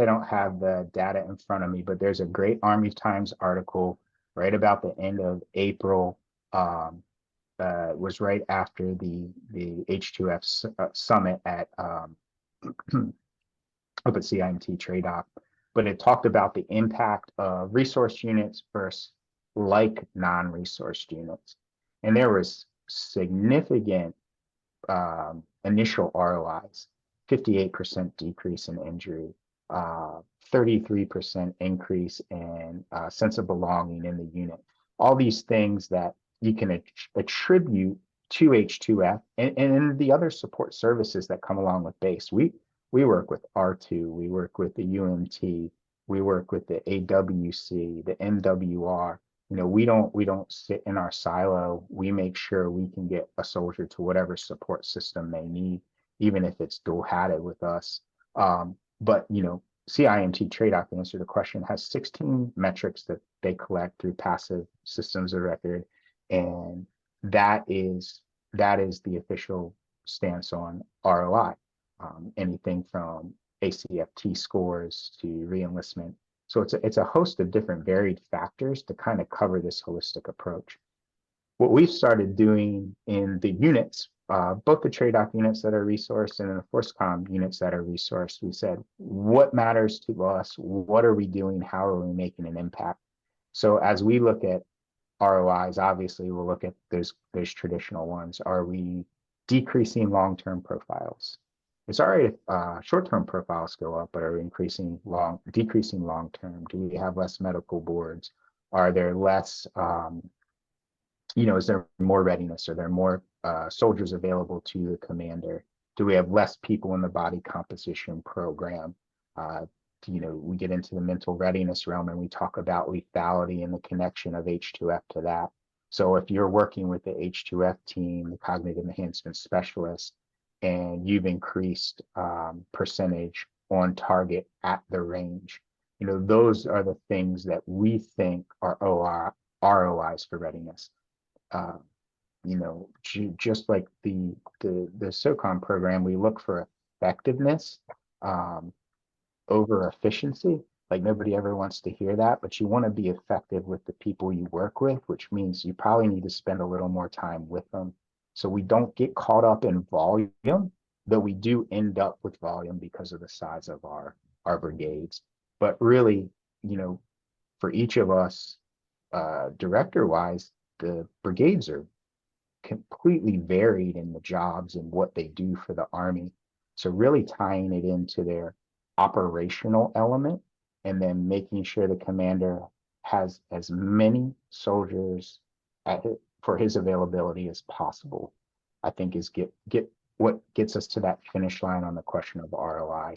I don't have the data in front of me, but there's a great Army Times article right about the end of April. Was right after the H2F summit at up at CIMT TRADOC, but it talked about the impact of resource units versus like non-resourced units, and there was significant initial ROIs, 58% decrease in injury, 33% increase in sense of belonging in the unit. All these things that you can attribute to H2F and the other support services that come along with base. We work with R2, we work with the UMT, we work with the AWC, the MWR. You know, we don't sit in our silo. We make sure we can get a soldier to whatever support system they need, even if it's dual hatted with us. But you know, CIMT TRADOC, to answer the question, has 16 metrics that they collect through passive systems of record, and that is the official stance on ROI. Anything from ACFT scores to reenlistment. So it's a host of different varied factors to kind of cover this holistic approach. What we've started doing in the units, both the TRADOC units that are resourced and the FORSCOM units that are resourced, we said, what matters to us? What are we doing? How are we making an impact? So as we look at ROIs, obviously we'll look at those traditional ones. Are we decreasing long-term profiles? It's all right if short-term profiles go up, but are decreasing long-term? Do we have less medical boards? Are there less, is there more readiness? Are there more soldiers available to the commander? Do we have less people in the body composition program? We get into the mental readiness realm and we talk about lethality and the connection of H2F to that. So if you're working with the H2F team, the cognitive enhancement specialist, and you've increased percentage on target at the range, those are the things that we think are ROIs for readiness. Just like the SOCOM program, we look for effectiveness over efficiency. Like, nobody ever wants to hear that, but you want to be effective with the people you work with, which means you probably need to spend a little more time with them. So we don't get caught up in volume, though we do end up with volume because of the size of our brigades. But really, for each of us, director-wise, the brigades are completely varied in the jobs and what they do for the Army. So really tying it into their operational element and then making sure the commander has as many soldiers for his availability as possible, I think is get what gets us to that finish line on the question of ROI.